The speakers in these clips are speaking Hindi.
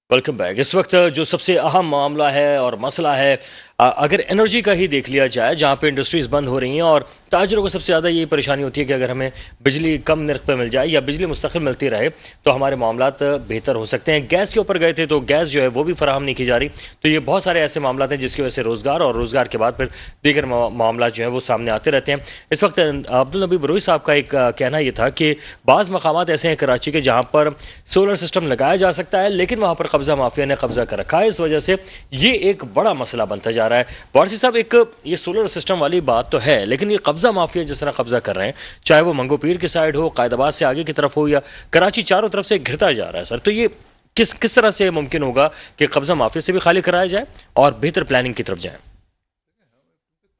Welcome back. इस वक्त जो सबसे अहम मामला है और मसला है, अगर एनर्जी का ही देख लिया जाए, जहाँ पे इंडस्ट्रीज़ बंद हो रही हैं और ताजरों को सबसे ज़्यादा ये परेशानी होती है कि अगर हमें बिजली कम नर्ख पे मिल जाए या बिजली मुस्तकिल मिलती रहे तो हमारे मामलात बेहतर हो सकते हैं। गैस के ऊपर गए थे तो गैस जो है वो भी फराहम नहीं की जा रही, तो ये बहुत सारे ऐसे मामला हैं जिसकी वजह से रोज़गार और रोज़गार के बाद फिर दीगर मामला जो है वो सामने आते रहते हैं। इस वक्त अब्दुल नबी बरूई साहब का एक कहना यह था कि बाज़ मकामात ऐसे हैं कराची के जहाँ पर सोलर सिस्टम लगाया जा सकता है, लेकिन वहाँ पर कब्ज़ा माफिया ने कब्ज़ा कर रखा है। इस वजह से ये एक बड़ा मसला बनता जा रहा है। वारसी साहब, एक ये सोलर सिस्टम वाली बात तो है, लेकिन ये कब्जा माफिया जिस तरह कब्जा कर रहे हैं, चाहे वो मंगो पीर की साइड हो, कायदाबाद से आगे की तरफ हो, या कराची चारों तरफ से घिरता जा रहा है सर, तो ये किस तरह से मुमकिन होगा कि कब्जा माफिया से भी खाली कराया जाए और बेहतर प्लानिंग की तरफ जाए?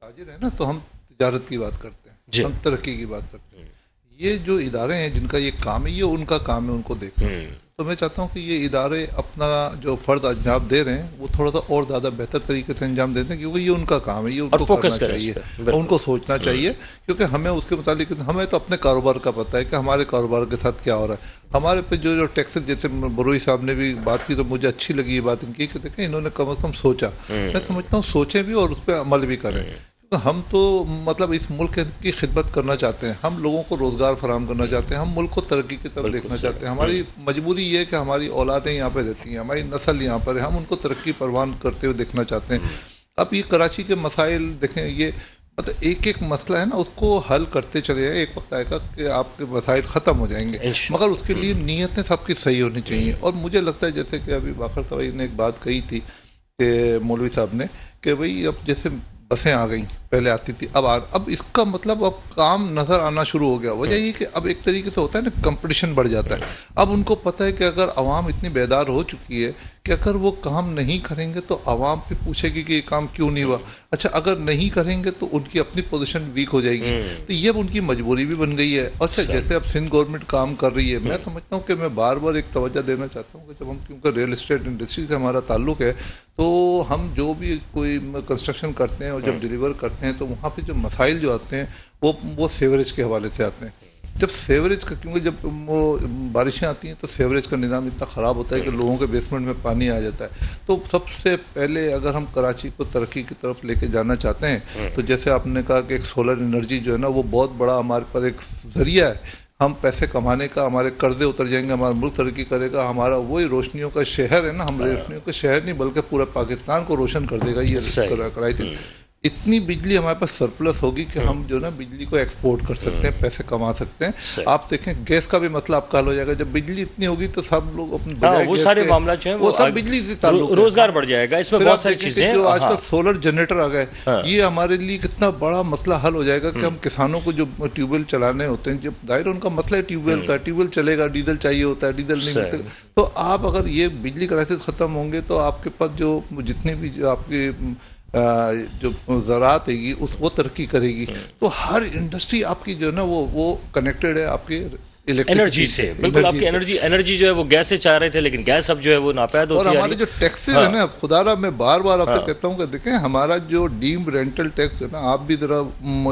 ताजिर है ना, तो हम तिजारत की बात करते हैं, हम तरक्की की बात करते हैं। ये जो इदारे हैं जिनका ये काम है, ये उनका काम है, उनको देखना। तो मैं चाहता हूँ कि ये इदारे अपना जो फ़र्द अंजाम दे रहे हैं वो थोड़ा सा और ज़्यादा बेहतर तरीके से अंजाम देते हैं, क्योंकि ये उनका काम है, ये उनको करना चाहिए और उनको सोचना चाहिए। क्योंकि हमें उसके मुतालिक, हमें तो अपने कारोबार का पता है कि हमारे कारोबार के साथ क्या हो रहा है। हमारे पे जो टैक्सेस, जैसे बरूई साहब ने भी बात की तो मुझे अच्छी लगी ये बात इनकी कि देखें इन्होंने कम से कम सोचा। मैं समझता हूँ सोचें भी और उस पर अमल भी करें। तो हम तो मतलब इस मुल्क की खिदमत करना चाहते हैं, हम लोगों को रोज़गार फराहम करना चाहते हैं, हम मुल्क को तरक्की की तरफ देखना चाहते हैं। हमारी मजबूरी ये है कि हमारी औलादें यहाँ पे रहती हैं, हमारी नस्ल यहाँ पर है, हम उनको तरक्की परवान करते हुए देखना चाहते हैं। अब ये कराची के मसाइल देखें, ये मतलब एक एक मसला है ना, उसको हल करते चले जाए, एक वक्त आएगा कि आपके मसाइल ख़त्म हो जाएंगे, मगर उसके लिए नीयतें सबकी सही होनी चाहिए। और मुझे लगता है जैसे कि अभी बाकर साहब ने एक बात कही थी कि मौलवी साहब ने, कि भाई अब जैसे बसें आ गई, पहले आती थी, अब इसका मतलब अब काम नजर आना शुरू हो गया। वजह ये कि अब एक तरीके से होता है ना, कंपटीशन बढ़ जाता है। अब उनको पता है कि अगर आवाम इतनी बेदार हो चुकी है कि अगर वो काम नहीं करेंगे तो आवाम पे पूछेगी कि ये काम क्यों नहीं हुआ। अच्छा, अगर नहीं करेंगे तो उनकी अपनी पोजीशन वीक हो जाएगी। तो ये अब उनकी मजबूरी भी बन गई है। अच्छा, जैसे अब सिंध गवर्नमेंट काम कर रही है, मैं समझता हूँ कि मैं बार बार एक तवज्जो देना चाहता हूँ कि जब हम, क्योंकि रियल एस्टेट इंडस्ट्री से हमारा ताल्लुक है, तो हम जो भी कोई कंस्ट्रक्शन करते हैं और जब डिलीवर करते हैं तो वहाँ पे जो मसाइल जो आते हैं वो सेवरेज के हवाले से आते हैं। जब सेवरेज का, क्योंकि जब वो बारिशें आती हैं तो सेवरेज का निज़ाम इतना ख़राब होता है कि लोगों के बेसमेंट में पानी आ जाता है। तो सबसे पहले अगर हम कराची को तरक्की की तरफ लेके जाना चाहते हैं तो जैसे आपने कहा कि एक सोलर एनर्जी जो है ना, वो बहुत बड़ा हमारे पास एक ज़रिया है। हम पैसे कमाने का, हमारे कर्जे उतर जाएंगे, हमारा मुल्क तरक्की करेगा, हमारा वही रोशनियों का शहर है ना, हम रोशनियों का शहर नहीं बल्कि पूरा पाकिस्तान को रोशन कर देगा ये कराची। इतनी बिजली हमारे पास सरप्लस होगी कि हम जो ना बिजली को एक्सपोर्ट कर सकते हैं, पैसे कमा सकते हैं। आप देखें गैस का भी मतलब आपका हल हो जाएगा। जब बिजली इतनी होगी तो सब लोग अपने वो सारे मामला जो है वो सब बिजली से ताल्लुक, रोजगार बढ़ जाएगा। इसमें बहुत सारी चीजें जो आजकल सोलर जनरेटर आ गए, ये हमारे लिए कितना बड़ा मसला हल हो जाएगा कि हम किसानों को जो ट्यूबवेल चलाने होते हैं, जब दायरा उनका मसला है ट्यूबवेल का, ट्यूबवेल चलेगा, डीजल चाहिए होता है, डीजल नहीं मिलता, तो आप अगर ये बिजली क्राइसिस खत्म होंगे तो आपके पास जो जितनी भी जो आपकी जो ज़राअत है वो तरक्की करेगी। तो हर इंडस्ट्री आपकी जो है ना वो कनेक्टेड है आपकी एनर्जी से। बिल्कुल, आपकी एनर्जी जो है वो गैस से चाह रहे थे, लेकिन गैस अब जो है वो नापैद होती है। और हमारे जो टैक्सेस है ना, खुदारा मैं बार बार आपसे कहता हूँ कि देखें हमारा जो डीम रेंटल टैक्स है ना, आप भी जरा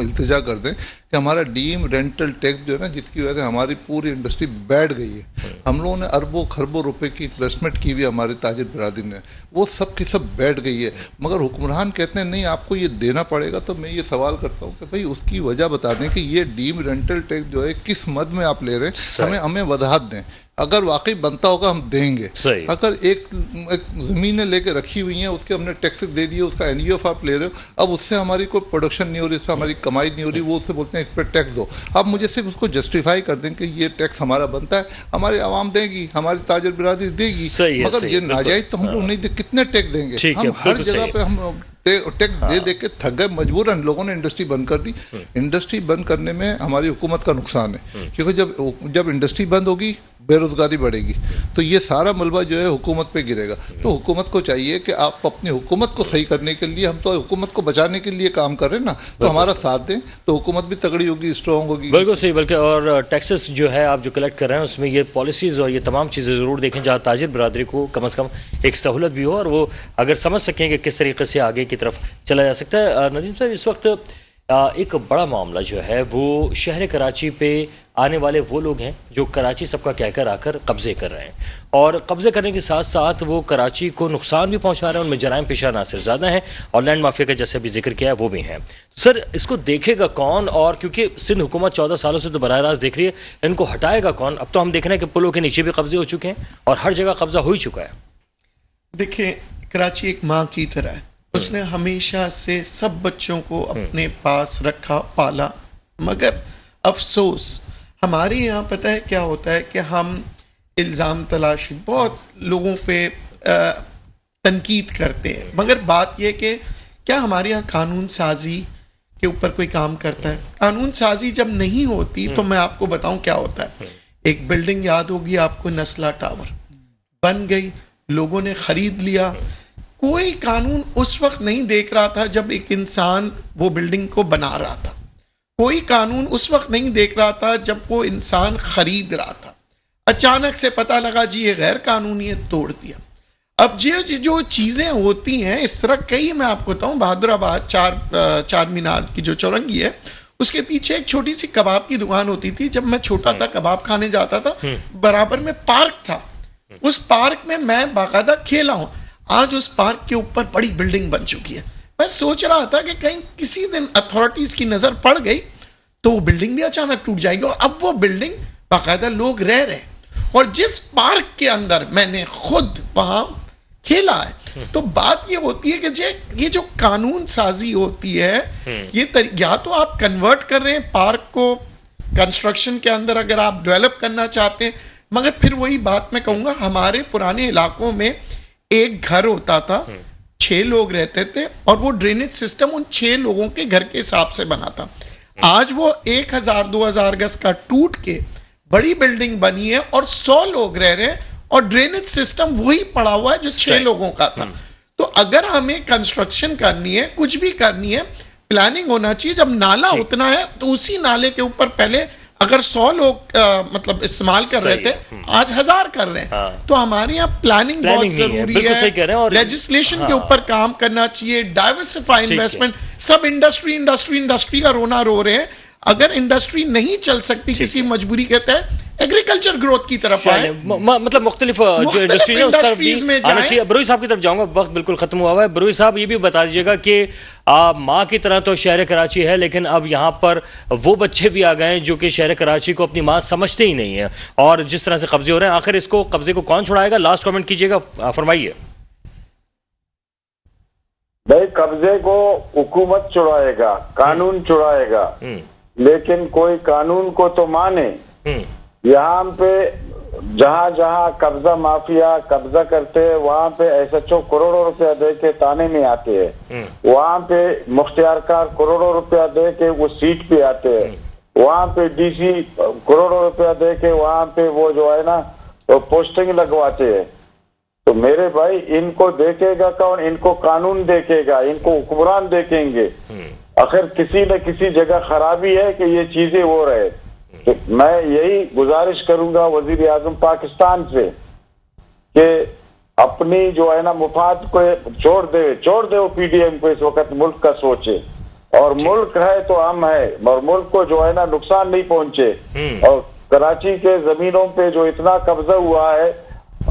इल्तिजा कर दें कि हमारा डीम रेंटल टैक्स जो है ना, जिसकी वजह से हमारी पूरी इंडस्ट्री बैठ गई है। हम लोगों ने अरबों खरबों रुपए की इन्वेस्टमेंट की हुई हमारे ताजिर बिरादरी ने, वो सब की सब बैठ गई है। मगर हुक्मरान कहते हैं नहीं आपको ये देना पड़ेगा। तो मैं ये सवाल करता हूँ कि भाई उसकी वजह बता दें कि ये डीम रेंटल टैक्स जो है किस मद में आप ले रहे हैं, हमें वजाहत दें। अगर वाकई बनता होगा हम देंगे। अगर एक ज़मीनें लेके रखी हुई हैं, उसके हमने टैक्सेस दे दिए, उसका एनईएफ आप ले रहे हो, अब उससे हमारी कोई प्रोडक्शन नहीं हो रही, उससे हमारी कमाई नहीं हो रही, वो उससे बोलते हैं इस पर टैक्स दो। आप मुझे सिर्फ उसको जस्टिफाई कर दें कि ये टैक्स हमारा बनता है, हमारी आवाम देगी, हमारी ताजिर बिरादरी देगी, मगर ये नाजायज तो हम लोग नहीं दे, कितने टैक्स देंगे? हम हर जगह पे हम टैक्स दे के थक गए, मजबूरन लोगों ने इंडस्ट्री बंद कर दी। इंडस्ट्री बंद करने में हमारी हुकूमत का नुकसान है, क्योंकि जब इंडस्ट्री बंद होगी बेरोजगारी बढ़ेगी, तो ये सारा मलबा जो है हुकूमत पे गिरेगा। तो हुकूमत को चाहिए कि आप अपनी हुकूमत को सही करने के लिए, हम तो हुकूमत को बचाने के लिए काम कर रहे हैं ना, तो हमारा साथ दें तो हुकूमत भी तगड़ी होगी, स्ट्रॉन्ग होगी। बिल्कुल सही। बल्कि और टैक्सेस जो है आप जो कलेक्ट कर रहे हैं उसमें ये पॉलिसीज और ये तमाम चीज़ें ज़रूर देखें जहाँ ताजिर बिरादरी को कम से कम एक सहूलत भी हो और वो अगर समझ सकें कि किस तरीके से आगे की तरफ चला जा सकता है। नदीम साहब, इस वक्त एक बड़ा मामला जो है वो शहर कराची पे आने वाले वो लोग हैं जो कराची सबका कहकर आकर कब्जे कर रहे हैं और कब्जे करने के साथ साथ वो कराची को नुकसान भी पहुंचा रहे हैं। उनमें जराइम पेशा नासिर ज़्यादा हैं और लैंड माफिया का जैसे भी जिक्र किया है वो भी हैं। सर, इसको देखेगा कौन? और क्योंकि सिंध हुकूमत 14 सालों से तो बराह रास्त देख रही है, इनको हटाएगा कौन? अब तो हम देख रहे हैं कि पुलों के नीचे भी कब्जे हो चुके हैं और हर जगह कब्जा हो ही चुका है। देखिए, कराची एक माँ की तरह है। उसने हमेशा से सब बच्चों को अपने पास रखा, पाला। मगर अफसोस हमारे यहाँ पता है क्या होता है कि हम इल्ज़ाम तलाशी बहुत लोगों पे तनकीद करते हैं, मगर बात यह कि क्या हमारे यहाँ कानून साजी के ऊपर कोई काम करता है? कानून साजी जब नहीं होती तो मैं आपको बताऊं क्या होता है। एक बिल्डिंग याद होगी आपको, नस्ला टावर बन गई, लोगों ने खरीद लिया। कोई कानून उस वक्त नहीं देख रहा था जब एक इंसान वो बिल्डिंग को बना रहा था। कोई कानून उस वक्त नहीं देख रहा था जब वो इंसान खरीद रहा था। अचानक से पता लगा जी ये गैर कानूनी है, तोड़ दिया। अब जो चीजें होती हैं इस तरह कई, मैं आपको बताऊं, बहादुराबाद चार मीनार की जो चौरंगी है उसके पीछे एक छोटी सी कबाब की दुकान होती थी। जब मैं छोटा था कबाब खाने जाता था, बराबर में पार्क था। उस पार्क में मैं बाकायदा खेला हूं। आज उस पार्क के ऊपर बड़ी बिल्डिंग बन चुकी है। मैं सोच रहा था कि कहीं किसी दिन अथॉरिटीज की नजर पड़ गई तो वो बिल्डिंग भी अचानक टूट जाएगी। और अब वो बिल्डिंग बाकायदा लोग रह रहे हैं और जिस पार्क के अंदर मैंने खुद वहां खेला है। तो बात ये होती है कि ये जो कानून साजी होती है, ये या तो आप कन्वर्ट कर रहे हैं पार्क को कंस्ट्रक्शन के अंदर, अगर आप डेवलप करना चाहते हैं। मगर फिर वही बात मैं कहूंगा, हमारे पुराने इलाकों में एक घर होता था, 6 लोग रहते थे और वो ड्रेनेज सिस्टम उन 6 लोगों के घर के हिसाब से बना था। आज वो 1000-2000 गज का टूट के बड़ी बिल्डिंग बनी है और 100 लोग रह रहे हैं और ड्रेनेज सिस्टम वही पड़ा हुआ है जो 6 लोगों का था। तो अगर हमें कंस्ट्रक्शन करनी है, कुछ भी करनी है, प्लानिंग होना चाहिए। जब नाला उतना है तो उसी नाले के ऊपर पहले अगर 100 लोग मतलब इस्तेमाल कर रहे थे, आज 1000 कर रहे हैं। तो हमारे यहाँ प्लानिंग बहुत जरूरी है। और लेजिस्लेशन के ऊपर काम करना चाहिए, डाइवर्सिफाई इन्वेस्टमेंट। सब इंडस्ट्री का रोना रो रहे हैं। अगर इंडस्ट्री नहीं चल सकती किसी मजबूरी के तहत, एग्रीकल्चर ग्रोथ की तरफ आए, मतलब मुख्तलिफ जो इंडस्ट्रीज में आना चाहिए। बरोई साहब की तरफ जाऊंगा, वक्त बिल्कुल खत्म हुआ है। बरोई साहब, ये भी बता दीजिएगा कि माँ की तरह तो शहर कराची है, लेकिन अब यहाँ पर वो बच्चे भी आ गए हैं जो कि शहर कराची को अपनी माँ समझते ही नहीं है और जिस तरह से कब्जे हो रहे हैं, आखिर इसको कब्जे को कौन छुड़ाएगा? लास्ट कमेंट कीजिएगा, फरमाइए। भाई, कब्जे को हुकूमत छुड़ाएगा, कानून छुड़ाएगा, लेकिन कोई कानून को तो माने। यहाँ पे जहाँ जहाँ कब्जा माफिया कब्जा करते हैं वहाँ पे एसएचओ करोड़ों रुपया दे के ताने में आते हैं। वहाँ पे मुख्तियारकार करोड़ों रुपया दे के वो सीट पे आते हैं। वहाँ पे डीसी करोड़ों रुपया दे के वहाँ पे वो जो है ना वो पोस्टिंग लगवाते हैं। तो मेरे भाई, इनको देखेगा कौन? इनको कानून देखेगा, इनको हुक्मरान देखेंगे। आखिर किसी न किसी जगह खराबी है कि ये चीजें हो रहे। तो मैं यही गुजारिश करूंगा वजीर आजम पाकिस्तान से कि अपनी जो है ना मुफाद को छोड़ दे वो पीडीएम को। इस वक्त मुल्क का सोचे, और मुल्क है तो हम है, और मुल्क को जो है ना नुकसान नहीं पहुंचे। और कराची के जमीनों पे जो इतना कब्जा हुआ है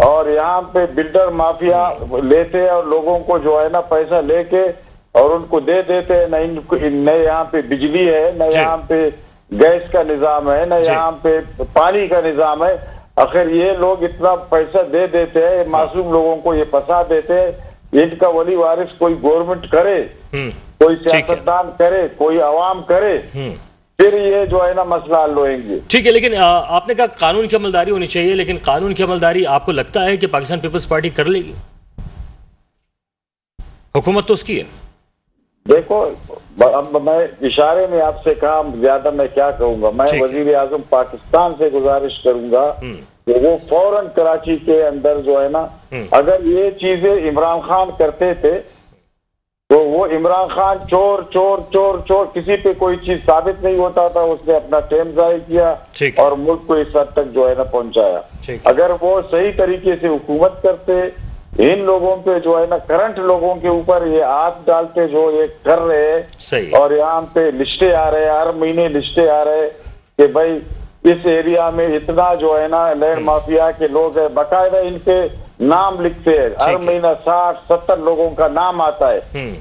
और यहाँ पे बिल्डर माफिया लेते हैं और लोगों को जो है ना पैसा लेके और उनको दे देते हैं। न यहाँ पे बिजली है, न यहाँ पे गैस का निजाम है, न यहाँ पे पानी का निजाम है। आखिर ये लोग इतना पैसा दे देते हैं, मासूम लोगों को ये फंसा देते हैं। इनका वली वारिस कोई गवर्नमेंट करे, कोई सियासतदान करे, कोई अवाम करे, फिर ये जो है ना मसला हल होएंगे। ठीक है, लेकिन आपने कहा कानून की अमलदारी होनी चाहिए, लेकिन कानून की अमलदारी आपको लगता है कि पाकिस्तान पीपल्स पार्टी कर लेगी? हुकूमत तो उसकी है। देखो, अब मैं इशारे में आपसे कहा, ज्यादा मैं क्या कहूंगा। मैं वजीर आजम पाकिस्तान से गुजारिश करूंगा कि वो फौरन कराची के अंदर जो है ना, अगर ये चीजें इमरान खान करते थे तो वो इमरान खान चोर चोर चोर चोर, किसी पे कोई चीज साबित नहीं होता था, उसने अपना टाइम जाया किया और मुल्क को इस हद तक जो है ना पहुंचाया। अगर वो सही तरीके से हुकूमत करते, इन लोगों पे जो है ना, करंट लोगों के ऊपर ये हाथ डालते जो ये कर रहे हैं। सही। और यहाँ पे लिस्टें आ रहे हैं, हर महीने लिस्टें आ रहे हैं कि भाई इस एरिया में इतना जो है ना लैंड माफिया के लोग है, बकायदा इनके नाम लिखते हैं, हर महीना 60-70 लोगों का नाम आता है,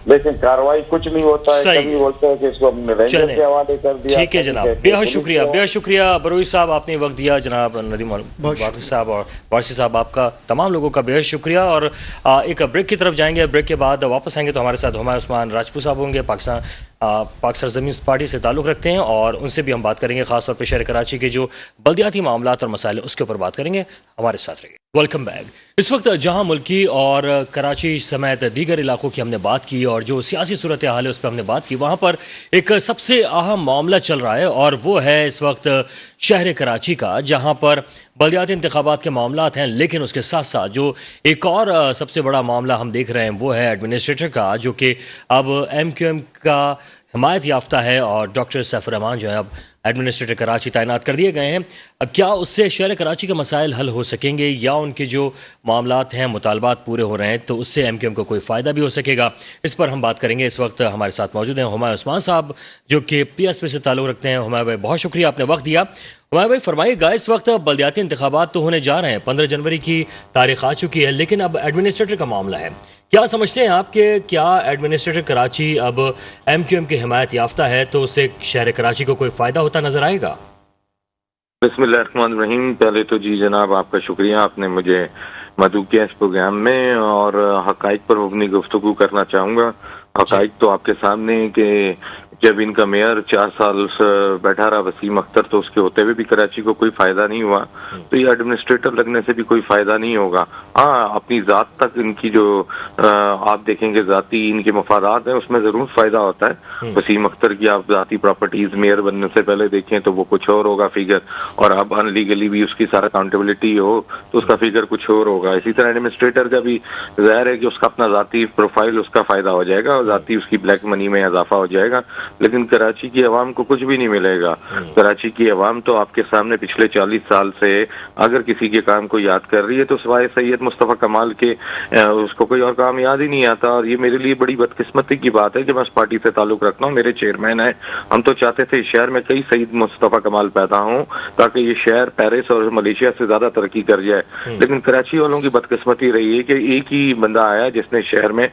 लेकिन कार्रवाई कुछ नहीं होता है। कभी बोलते हैं कि इसको हमने रेंजर के हवाले कर दिया। ठीक है जनाब, बेहद शुक्रिया बरोई साहब, आपने वक्त दिया। जनाब नदीम वाक़ी साहब और वारसी साहब, आपका तमाम लोगों का बेहद शुक्रिया। और एक ब्रेक की तरफ जाएंगे, ब्रेक के बाद वापस आएंगे तो हमारे साथ हुमायूं उस्मान राजपूत साहब होंगे, पाक सरजमीन पार्टी से ताल्लुक़ रखते हैं, और उनसे भी हम बात करेंगे, खासतौर पर शहर कराची के जो बल्दियाती मामलात और मसाइल उसके ऊपर बात करेंगे। हमारे साथ रहिए। Welcome back. इस वक्त जहां मुल्की और कराची समेत दीगर इलाकों की हमने बात की और जो सियासी सूरत हाल है उस पर हमने बात की, वहाँ पर एक सबसे अहम मामला चल रहा है और वो है इस वक्त शहर कराची का, जहाँ पर बल्दियाती इंतखाबात के मामलात हैं, लेकिन उसके साथ साथ जो एक और सबसे बड़ा मामला हम देख रहे हैं वो है एडमिनिस्ट्रेटर का, जो कि अब MQM का हिमायत याफ्ता है और डॉक्टर सैफुर रहमान जो है अब एडमिनिस्ट्रेटर कराची तैनात कर दिए गए हैं। अब क्या उससे शहर कराची के मसाइल हल हो सकेंगे या उनके जो मामलात हैं, मुतालबात पूरे हो रहे हैं तो उससे MQM को कोई फ़ायदा भी हो सकेगा, इस पर हम बात करेंगे। इस वक्त हमारे साथ मौजूद हैं हुमायूं उस्मान साहब, जो कि PSP से ताल्लुक़ रखते हैं। हुमायूं भाई, बहुत शुक्रिया, आपने वक्त दिया। हुमायूं भाई, फरमाइएगा, इस वक्त बल्दियाती इंतखाबात तो होने जा रहे हैं, 15 जनवरी की तारीख आ चुकी है, लेकिन अब एडमिनिस्ट्रेटर का मामला है। क्या समझते हैं आप कि क्या एडमिनिस्ट्रेटर कराची अब MQM की हिमायत याफ्ता है तो उससे शहर कराची को कोई फ़ायदा होता नज़र आएगा? बिस्मिल्लाहिर्रहमानिर्रहीम। पहले तो जी जनाब आपका शुक्रिया, आपने मुझे मदऊ किया इस प्रोग्राम में, और हकाइक पर अपनी गुफ्तगू करना चाहूँगा। हकाइक तो आपके सामने कि जब इनका मेयर 4 साल से बैठा रहा वसीम अख्तर, तो उसके होते हुए भी कराची को कोई फायदा नहीं हुआ, तो ये एडमिनिस्ट्रेटर लगने से भी कोई फायदा नहीं होगा। हाँ, अपनी जात तक इनकी जो आप देखेंगे जाती इनके मफादात हैं, उसमें जरूर फायदा होता है। वसीम अख्तर की आप जाती प्रॉपर्टीज मेयर बनने से पहले देखें तो वो कुछ और होगा फिगर, और अब अनलीगली भी उसकी सारा अकाउंटेबिलिटी हो तो उसका फिगर कुछ और होगा। इसी तरह एडमिनिस्ट्रेटर का भी जाहिर है कि उसका अपना जाती प्रोफाइल, उसका फायदा हो जाएगा और जाती उसकी ब्लैक मनी में इजाफा हो जाएगा, लेकिन कराची की आवाम को कुछ भी नहीं मिलेगा। कराची की आवाम तो आपके सामने पिछले 40 साल से अगर किसी के काम को याद कर रही है तो सिवाय सैयद मुस्तफ़ा कमाल के उसको कोई और काम याद ही नहीं आता। और ये मेरे लिए बड़ी बदकिस्मती की बात है कि मैं उस पार्टी से ताल्लुक रखता हूँ, मेरे चेयरमैन है, हम तो चाहते थे शहर में कई सईद मुस्तफ़ा कमाल पैदा हों ताकि ये शहर पेरिस और मलेशिया से ज्यादा तरक्की कर जाए, लेकिन कराची वालों की बदकिस्मती रही है कि एक ही बंदा आया जिसने शहर में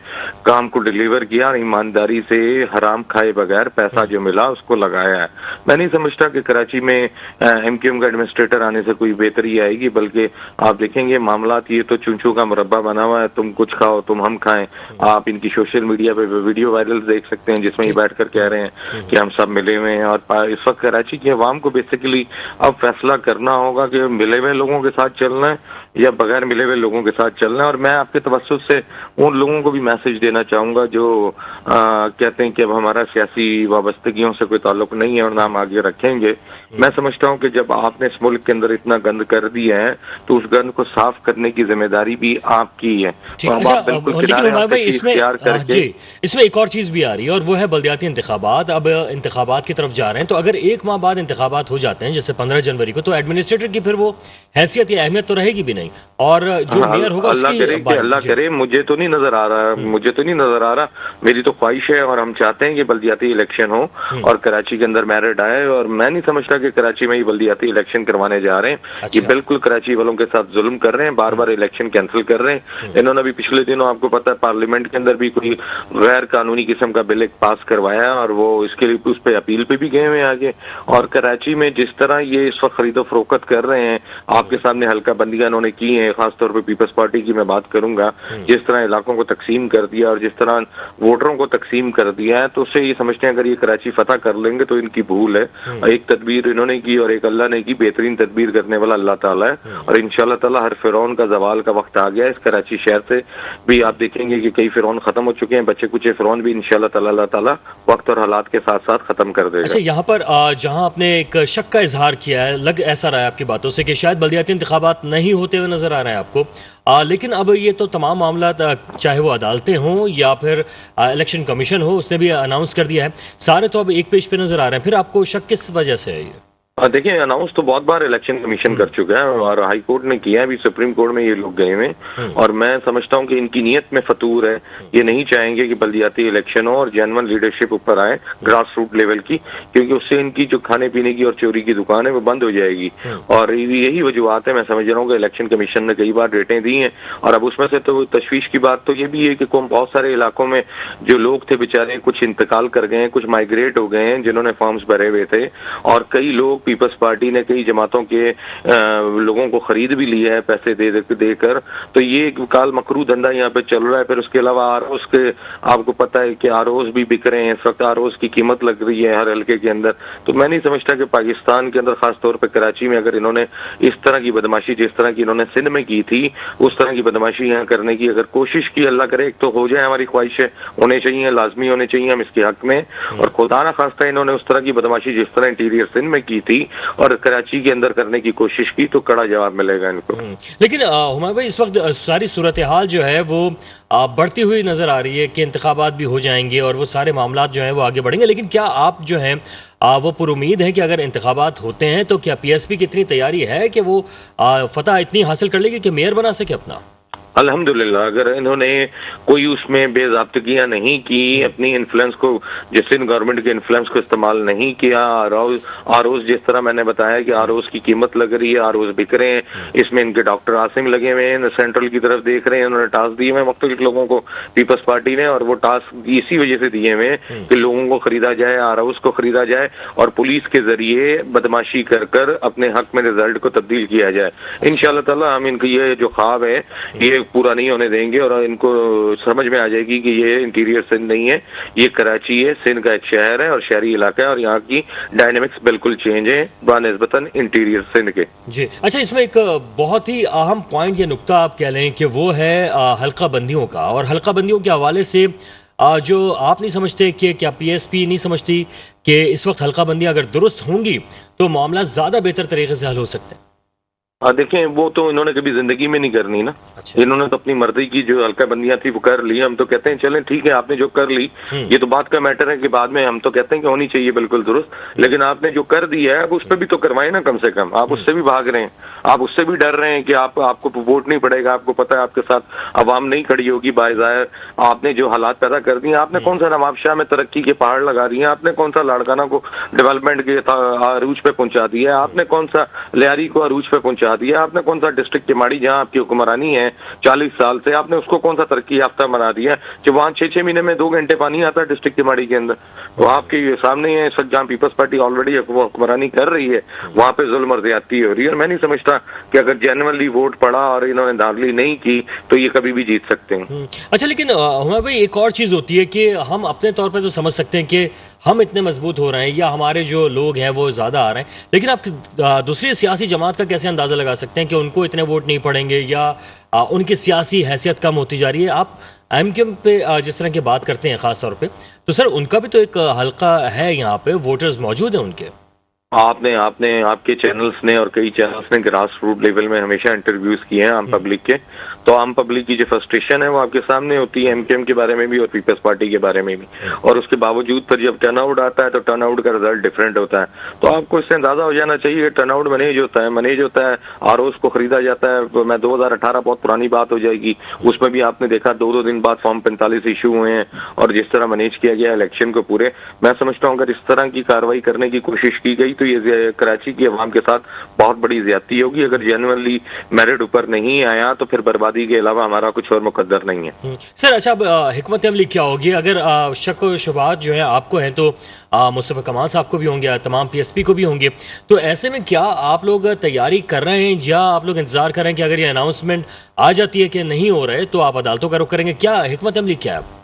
काम को डिलीवर किया और ईमानदारी से हराम खाए बगैर पैसा जो मिला उसको लगाया है। मैं नहीं समझता कि कराची में MQM का एडमिनिस्ट्रेटर आने से कोई बेहतरी आएगी, बल्कि आप देखेंगे मामलात ये तो चुनचू का मुरब्बा बना हुआ है, तुम कुछ खाओ तुम हम खाएं। आप इनकी सोशल मीडिया पे वीडियो वायरल देख सकते हैं जिसमें ये बैठकर कह रहे हैं कि हम सब मिले हुए हैं। और इस वक्त कराची की आवाम को बेसिकली अब फैसला करना होगा कि मिले हुए लोगों के साथ चलना है या बगैर मिले हुए लोगों के साथ चलना है। और मैं आपके तवज्जुह से उन लोगों को भी मैसेज देना चाहूंगा जो कहते हैं कि अब हमारा सियासी वाबस्तगियों से कोई ताल्लुक नहीं है और नाम आगे रखेंगे। मैं समझता हूं कि जब आपने इस मुल्क के अंदर इतना गंद कर दिया है तो उस गंद को साफ करने की जिम्मेदारी भी आपकी है। इसमें एक और चीज भी आ रही है और वो है बल्दियाती इंतखाबात। अब इंतखाबात की तरफ जा रहे हैं तो अगर एक माह बाद इंतखाबात हो जाते हैं जैसे 15 जनवरी को, तो एडमिनिस्ट्रेटर की फिर वो हैसियत या अहमियत तो रहेगी भी नहीं, और जो मेयर होगा अल्लाह करे मुझे तो नहीं नजर आ रहा, मेरी तो ख्वाहिश है और हम चाहते हैं कि बल्दियाती इलेक्शन हो और कराची के अंदर मेरिट आए। और मैं नहीं समझता कि कराची में ही बल्दियाती इलेक्शन करवाने जा रहे हैं। ये बिल्कुल कराची वालों के साथ जुल्म कर रहे हैं, बार बार इलेक्शन कैंसिल कर रहे हैं। इन्होंने भी पिछले दिनों आपको पता है पार्लियामेंट के अंदर भी कोई गैर कानूनी किस्म का बिल पास करवाया और वो इसके लिए उस पर अपील पे भी गए हुए आगे। और कराची में जिस तरह ये इस वक्त खरीदो फरोख्त कर रहे हैं, आपके सामने हल्का बंदियां इन्होंने की हैं, खासतौर पर पीपल्स पार्टी की मैं बात करूंगा, जिस तरह इलाकों को तकसीम कर दिया और जिस तरह वोटरों को तकसीम कर दिया है, तो उससे ये समझते हैं अगर ये कराची फतह कर लेंगे तो इनकी भूल है। एक तदबीर इन्होंने की और एक अल्लाह ने की, बेहतरीन तदबीर करने वाला अल्लाह ताला है। और इंशाल्लाह ताला हर फिरौन का जवाल का वक्त आ गया है। इस कराची शहर से भी आप देखेंगे कि कई फिरौन खत्म हो चुके हैं, बच्चे कुछ फिरौन भी इंशाल्लाह ताला अल्लाह ताला वक्त और हालात के साथ साथ खत्म कर देगा। अच्छा, यहाँ पर जहाँ आपने एक शक का इजहार किया है, लग ऐसा रहा है आपकी बातों से कि शायद बल्दियाती इंतखाबात नहीं होते हुए नजर आ रहे हैं आपको, लेकिन अब ये तो तमाम मामला चाहे वो अदालतें हों या फिर इलेक्शन कमीशन हो, उसने भी अनाउंस कर दिया है, सारे तो अब एक पेज पे नजर आ रहे हैं, फिर आपको शक किस वजह से है ये? देखिए, अनाउंस तो बहुत बार इलेक्शन कमीशन कर चुका है और हाई कोर्ट ने किया है, अभी सुप्रीम कोर्ट में ये लोग गए हुए और मैं समझता हूँ कि इनकी नीयत में फतूर है। ये नहीं चाहेंगे कि बल्दियाती इलेक्शन हो और जेन्युइन लीडरशिप ऊपर आए ग्रास रूट लेवल की, क्योंकि उससे इनकी जो खाने पीने की और चोरी की दुकान है वो बंद हो जाएगी। और यही वजूहत है, मैं समझ रहा हूँ कि इलेक्शन कमीशन ने कई बार डेटें दी हैं और अब उसमें से तो तशवीश की बात तो ये भी है कि बहुत सारे इलाकों में जो लोग थे बेचारे, कुछ इंतकाल कर गए हैं, कुछ माइग्रेट हो गए हैं जिन्होंने फॉर्म्स भरे हुए थे, और कई लोग पीपल्स पार्टी ने कई जमातों के लोगों को खरीद भी लिया है पैसे देकर। तो ये काल मकरू धंधा यहाँ पे चल रहा है। फिर उसके अलावा आरओस के, आपको पता है कि आरओस भी बिक रहे हैं इस वक्त, आरओस की कीमत लग रही है हर हल्के के अंदर। तो मैं नहीं समझता कि पाकिस्तान के अंदर खासतौर पर कराची में अगर इन्होंने इस तरह की बदमाशी जिस तरह की इन्होंने सिंध में की थी उस तरह की बदमाशी यहाँ करने की अगर कोशिश की, अल्लाह करे एक तो हो जाए, हमारी ख्वाहिश होने चाहिए, लाजमी होने चाहिए हम इसके हक में। और खुदा ना खास्ता इन्होंने उस तरह की बदमाशी जिस तरह इंटीरियर सिंध में की थी और कराची के अंदर करने की कोशिश की तो कड़ा जवाब मिलेगा इनको। लेकिन हुमायूं भाई, इस वक्त सारी सूरत हाल जो है वो बढ़ती हुई नजर आ रही है कि इंतखाबात भी हो जाएंगे और वो सारे मामला जो हैं वो आगे बढ़ेंगे। लेकिन क्या आप जो हैं वो पुरुमीद हैं कि अगर इंतखाबात होते हैं तो क्या पीएसपी की इतनी तैयारी है कि वो फतह इतनी हासिल कर लेगी कि मेयर बना सके अपना? अल्हम्दुलिल्लाह, अगर इन्होंने कोई उसमें बेज़ाब्तगियां नहीं की, अपनी इन्फ्लुएंस को, जिस गवर्नमेंट के इन्फ्लुएंस को इस्तेमाल नहीं किया, आरओस जिस तरह मैंने बताया कि आरओस की कीमत लग रही है, आरओस बिक रहे हैं, इसमें इनके डॉक्टर आसिम लगे हुए हैं, सेंट्रल की तरफ देख रहे हैं, उन्होंने टास्क दिए हुए मुख्तलिफ लोगों को पीपल्स पार्टी ने, और वो टास्क इसी वजह से दिए हुए हैं कि लोगों को खरीदा जाए, आरओस को खरीदा जाए और पुलिस के जरिए बदमाशी कर अपने हक में रिजल्ट को तब्दील किया जाए। इंशाअल्लाह ताला हम इनकी ये जो ख्वाब है ये पूरा नहीं होने देंगे और इनको समझ में आ जाएगी कि ये इंटीरियर सिंध नहीं है, ये कराची है, सिंध का एक शहर है और शहरी इलाका है और यहाँ की डायनेमिक्स बिल्कुल चेंज है बानिस्बतन इंटीरियर सिंध के। जी अच्छा, इसमें एक बहुत ही अहम पॉइंट या नुक्ता आप कह लें कि वो है हल्का बंदियों का, और हल्का बंदियों के हवाले से जो आप नहीं समझते कि क्या पीएसपी नहीं समझती कि इस वक्त हल्का बंदियां अगर दुरुस्त होंगी तो मामला ज्यादा बेहतर तरीके से हल हो सकते हैं? देखें, वो तो इन्होंने कभी जिंदगी में नहीं करनी ना। अच्छा। इन्होंने तो अपनी मर्जी की जो हल्का बंदियां थी वो कर ली। हम तो कहते हैं चलें ठीक है, आपने जो कर ली ये तो बात का मैटर है कि बाद में हम तो कहते हैं कि होनी चाहिए बिल्कुल दुरुस्त, लेकिन आपने जो कर दिया है अब उस पर भी तो करवाए ना कम से कम। आप उससे भी भाग रहे हैं, आप उससे भी डर रहे हैं कि आपको वोट नहीं पड़ेगा, आपको पता है आपके साथ अवाम नहीं खड़ी होगी बाज़ाहिर। आपने जो हालात पैदा कर दिए, आपने कौन सा नवाबशाह में तरक्की के पहाड़ लगा दिए, आपने कौन सा लाड़काना को डेवलपमेंट के अरूज पे पहुंचा दिया, आपने कौन सा लियारी को अरूज पे पहुंचा दिया, आपने कौन सा डिस्ट्रिक्ट केमाड़ी जहां आपकी हुक्मरानी है 40 साल से, आपने उसको कौन सा तरक्की याफ्ता बना दिया जो वहां 6-6 महीने में 2 घंटे पानी आता है डिस्ट्रिक्ट केमाड़ी के अंदर। वो आपके सामने है, जहां पीपल्स पार्टी ऑलरेडी हुक्मरानी कर रही है वहां पे जुल्म और ज्यादती हो रही है। और मैं नहीं समझता कि अगर जेन्युइनली वोट पड़ा और इन्होंने धांधली नहीं की तो ये कभी भी जीत सकते हैं। अच्छा, लेकिन हुमायूं भाई एक और चीज होती है कि हम अपने तौर पर तो समझ सकते हैं कि हम इतने मजबूत हो रहे हैं या हमारे जो लोग हैं वो ज्यादा आ रहे हैं, लेकिन आप दूसरी सियासी जमात का कैसे अंदाजा लगा सकते हैं कि उनको इतने वोट नहीं पड़ेंगे या उनकी सियासी हैसियत कम होती जा रही है? आप एमक्यूएम पे जिस तरह की बात करते हैं खास तौर पे, तो सर उनका भी तो एक हल्का है, यहाँ पे वोटर्स मौजूद हैं उनके। आपने आपके चैनल्स ने और कई चैनल्स ने ग्रास रूट लेवल में हमेशा इंटरव्यूज किए हैं आम पब्लिक के, तो आम पब्लिक की जो फ्रस्ट्रेशन है वो आपके सामने होती है एमकेएम के बारे में भी और पीपल्स पार्टी के बारे में भी। और उसके बावजूद पर जब टर्नआउट आता है तो टर्नआउट का रिजल्ट डिफरेंट होता है। तो आपको इससे अंदाजा हो जाना चाहिए टर्नआउट मैनेज होता है, आरओस को खरीदा जाता है। मैं 2018 बहुत पुरानी बात हो जाएगी, उसमें भी आपने देखा 2-2 दिन बाद फॉर्म 45 इशू हुए हैं और जिस तरह मैनेज किया गया इलेक्शन को पूरे, मैं समझता हूँ अगर इस तरह की कार्रवाई करने की कोशिश की गई तो ये कराची की अवाम के साथ बहुत बड़ी ज्यादती होगी। अगर जेन्युइनली मेरिट ऊपर नहीं आया तो फिर बर्बादी के अलावा हमारा कुछ और मुकद्दर नहीं है। सर अच्छा, हिकमत अमली क्या होगी अगर शक व शुबहात जो है आपको है तो मुस्तफा कमाल साहब को भी होंगे, तमाम पीएसपी को भी होंगे, तो ऐसे में क्या आप लोग तैयारी कर रहे हैं या आप लोग इंतजार कर रहे हैं कि अगर ये अनाउंसमेंट आ जाती है कि नहीं हो रहे तो आप अदालतों का रुख करेंगे? क्या हिकमत अमली क्या है?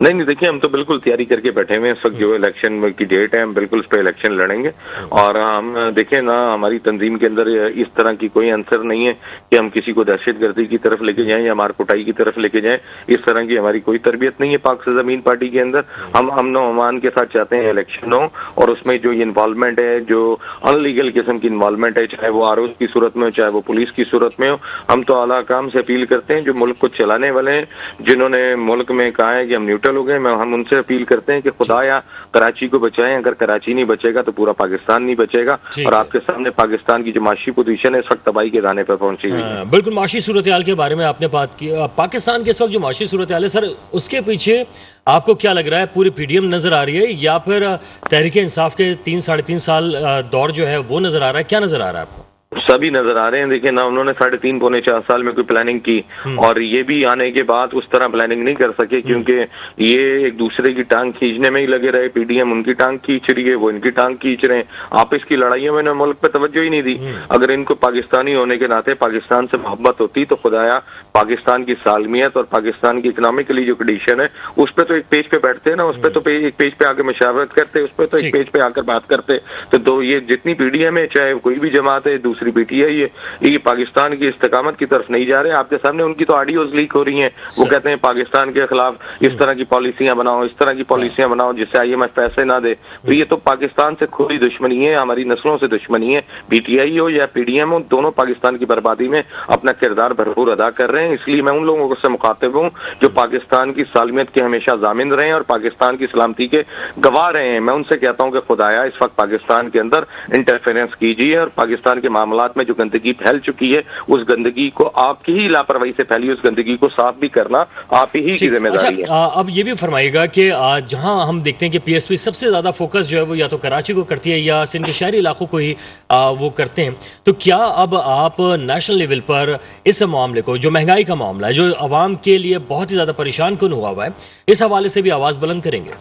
नहीं, देखिए हम तो बिल्कुल तैयारी करके बैठे हुए हैं। इस वक्त जो इलेक्शन की डेट है हम बिल्कुल उस पर इलेक्शन लड़ेंगे और हम देखें ना, हमारी तंजीम के अंदर इस तरह की कोई आंसर नहीं है कि हम किसी को दहशतगर्दी की तरफ लेके जाएं या मारकुटाई की तरफ लेके जाएं। इस तरह की हमारी कोई तरबियत नहीं है पाक से ज़मीन पार्टी के अंदर। हम अमन व अमान के साथ चाहते हैं इलेक्शन हो और उसमें जो इन्वॉल्वमेंट है, जो अनलीगल किस्म की इन्वॉल्वमेंट है, चाहे वो आरओ की सूरत में हो चाहे वो पुलिस की सूरत में हो, हम तो आला काम से अपील करते हैं जो मुल्क को चलाने वाले हैं, जिन्होंने मुल्क में कहा है कि हम न्यूट्रल पॉलिटिशियन लोग हैं, हम उनसे अपील करते हैं कि खुदाया कराची को बचाएं। अगर कराची नहीं बचेगा तो पूरा पाकिस्तान नहीं बचेगा। और आपके सामने पाकिस्तान की जो माशी पोजीशन है इस वक्त तबाही के दाने पर पहुंची हुई है। बिल्कुल, माशी सूरत हाल के बारे में आपने बात की। पाकिस्तान के इस वक्त जो माशी सूरत हाल है सर, उसके पीछे आपको क्या लग रहा है? पूरी पीडीएम नजर आ रही है या फिर तहरीक इंसाफ के 3-3.5 साल दौर जो है वो नजर आ रहा है? क्या नजर आ रहा है आपको? सभी नजर आ रहे हैं। देखिए ना, उन्होंने 3.5-4 साल में कोई प्लानिंग की और ये भी आने के बाद उस तरह प्लानिंग नहीं कर सके, क्योंकि ये एक दूसरे की टांग खींचने में ही लगे रहे। पीडीएम उनकी टांग खींच रही है, वो इनकी टांग खींच रहे हैं। आपस की लड़ाइयों में मुल्क पे तवज्जो ही नहीं दी। अगर इनको पाकिस्तानी होने के नाते पाकिस्तान से मोहब्बत होती तो खुदाया पाकिस्तान की सालमियत और पाकिस्तान की इकोनॉमिकली जो कंडीशन है उस पर तो एक पेज पे बैठते हैं ना, उस पर तो एक पेज पे आकर मशावरत करते, उस पर तो एक पेज पे आकर बात करते। तो ये जितनी पीडीएम है, चाहे कोई भी जमात है, दूसरी पीटीआई है, ये पाकिस्तान की इस्तकामत की तरफ नहीं जा रहे। आपके सामने उनकी तो ऑडियोज लीक हो रही हैं। वो कहते हैं पाकिस्तान के खिलाफ इस तरह की पॉलिसियां बनाओ, इस तरह की पॉलिसियां बनाओ जिससे IMF पैसे ना दे। तो ये तो पाकिस्तान से खुली दुश्मनी है, हमारी नस्लों से दुश्मनी है। पीटीआई हो या पीडीएम हो, दोनों पाकिस्तान की बर्बादी में अपना किरदार भरपूर अदा कर रहे हैं। इसलिए मैं उन लोगों से मुखातिब हूँ जो पाकिस्तान की सालमियत के हमेशा जामिन रहे हैं और पाकिस्तान की सलामती के गवाह रहे हैं। मैं उनसे कहता हूँ कि खुदाया इस वक्त पाकिस्तान के अंदर इंटरफेरेंस कीजिए और पाकिस्तान के मामलात में जो गंदगी फैल चुकी है उस गंदगी को आपकी ही लापरवाही से फैली उस गंदगी को साफ भी करना आप ही की जिम्मेदारी है। अब ये भी फरमाइएगा कि जहां हम देखते हैं कि PSP सबसे ज्यादा फोकस जो है वो या तो कराची को करती है या सिंध के शहरी इलाकों को ही वो करते हैं, तो क्या अब आप नेशनल लेवल पर इस मामले को, जो महंगाई का मामला है, जो आवाम के लिए बहुत ही ज्यादा परेशान कौन हुआ है, इस हवाले से भी आवाज बुलंद करेंगे?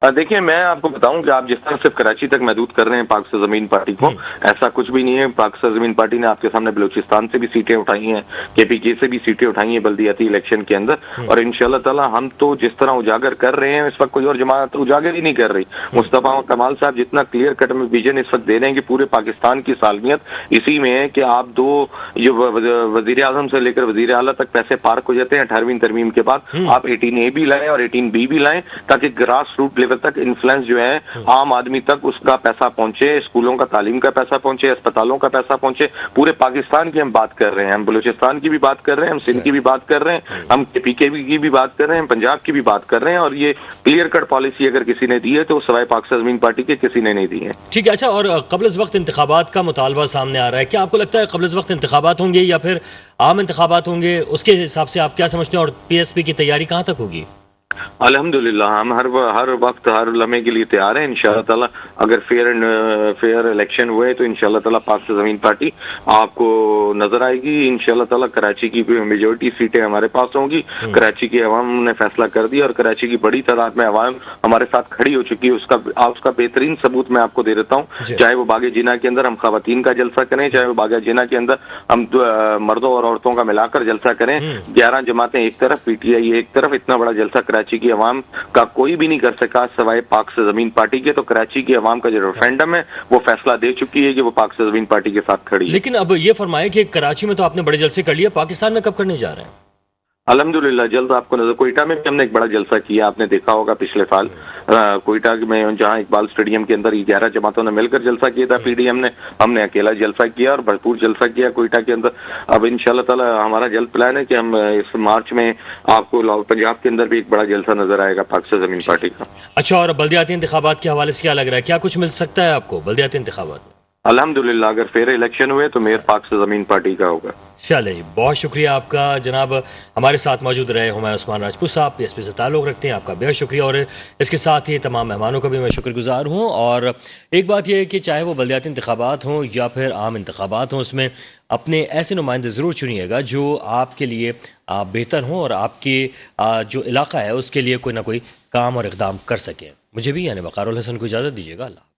देखिए, मैं आपको बताऊं कि आप जिस तरह सिर्फ कराची तक महदूद कर रहे हैं पाक से जमीन पार्टी को, ऐसा कुछ भी नहीं है। पाक से जमीन पार्टी ने आपके सामने बलूचिस्तान से भी सीटें उठाई हैं, KPK से भी सीटें उठाई हैं बल्दियाती इलेक्शन के अंदर। और इंशाल्लाह ताला हम तो जिस तरह उजागर कर रहे हैं इस वक्त कोई और जमात उजागर ही नहीं कर रही। मुस्तफा कमाल साहब जितना क्लियर कट में विजन इस वक्त दे रहे हैं कि पूरे पाकिस्तान की सालमियत इसी में है कि आप दो जो वजीर आजम से लेकर वजीर आला तक पैसे पार्क हो जाते हैं 18वीं तरमीम के बाद, आप 18A भी लाएं और 18B भी लाएं ताकि ग्रास रूट लेवल तक इन्फ्लुएंस जो है आम आदमी तक उसका पैसा पहुंचे, स्कूलों का तालीम का पैसा पहुंचे, अस्पतालों का पैसा पहुंचे। पूरे पाकिस्तान की हम बात कर रहे हैं, हम बलूचिस्तान की भी बात कर रहे हैं, हम सिंध की भी बात कर रहे हैं, हम KPK की भी बात कर रहे हैं, पंजाब की भी बात कर रहे हैं। और ये क्लियर कट पॉलिसी अगर किसी ने दी है तो सवाए पाक से जमीन पार्टी के किसी ने नहीं दी है। ठीक है। अच्छा, और कब्ल वक्त इंतखाबात का मुतालबा सामने आ रहा है, क्या आपको लगता है कब्ल वक्त इंतखाबात होंगे या फिर आम इंतखाबात होंगे? उसके हिसाब से आप क्या समझते हैं और PSP की तैयारी कहाँ तक होगी? अल्हम्दुलिल्लाह हम हर वक्त हर लम्हे के लिए तैयार हैं। इंशाल्लाह ताला अगर फेयर इलेक्शन हुए तो इंशाल्लाह ताला पाक से जमीन पार्टी आपको नजर आएगी। इंशाल्लाह ताला कराची की मेजोरिटी सीटें हमारे पास होंगी। कराची की अवाम ने फैसला कर दिया और कराची की बड़ी तादाद में अवाम हमारे साथ खड़ी हो चुकी है। उसका बेहतरीन सबूत मैं आपको दे देता हूँ। चाहे वो बागे जिना के अंदर हम खवातीन का जलसा करें, चाहे वो बागे जिना के अंदर हम मर्दों और औरतों का मिलाकर जलसा करें। 11 जमातें एक तरफ, PTI एक तरफ, इतना बड़ा जलसा कराची की अवाम का कोई भी नहीं कर सका सवाए पाक से जमीन पार्टी के। तो कराची की अवाम का जो रेफरेंडम है वो फैसला दे चुकी है कि वो पाक से जमीन पार्टी के साथ खड़ी है। लेकिन अब ये फरमाया कि कराची में तो आपने बड़े जलसे कर लिए, पाकिस्तान में कब करने जा रहे हैं? अल्हम्दुलिल्लाह जल्द आपको नजर। कोयटा में भी हमने एक बड़ा जलसा किया, आपने देखा होगा पिछले साल कोयटा में जहां इकबाल स्टेडियम के अंदर 11 जमातों ने मिलकर जलसा किया था। PDM ने, हमने अकेला जलसा किया और भरपूर जलसा किया कोयटा के अंदर। अब इंशाल्लाह ताला हमारा जल्द प्लान है कि हम इस मार्च में आपको पंजाब के अंदर भी एक बड़ा जलसा नजर आएगा पाक से जमीन पार्टी का। अच्छा, और बल्दियाती इंतखाबात के हवाले से क्या लग रहा है, क्या कुछ मिल सकता है आपको बल्दियाती इंतखाबात में? अल्हम्दुलिल्लाह अगर फेयर इलेक्शन हुए तो मेयर पाक से जमीन पार्टी का होगा। चलिए, बहुत शुक्रिया आपका जनाब, हमारे साथ मौजूद रहे हुमायूं उस्मान राजपूत साहब, PSP से ताल्लुक़ रखते हैं, आपका बेहद शुक्रिया। और इसके साथ ही तमाम मेहमानों का भी मैं शुक्रगुजार हूँ। और एक बात यह है कि चाहे वो बल्दियाती इंतखाबात हों या फिर आम इंतखाबात हों, उसमें अपने ऐसे नुमाइंदे ज़रूर चुनिएगा जो आपके लिए बेहतर हों और आपके जो इलाका है उसके लिए कोई ना कोई काम और इक़दाम कर सकें। मुझे भी यानी वक़ारुल हसन को इजाज़त दीजिएगा। अल्लाह।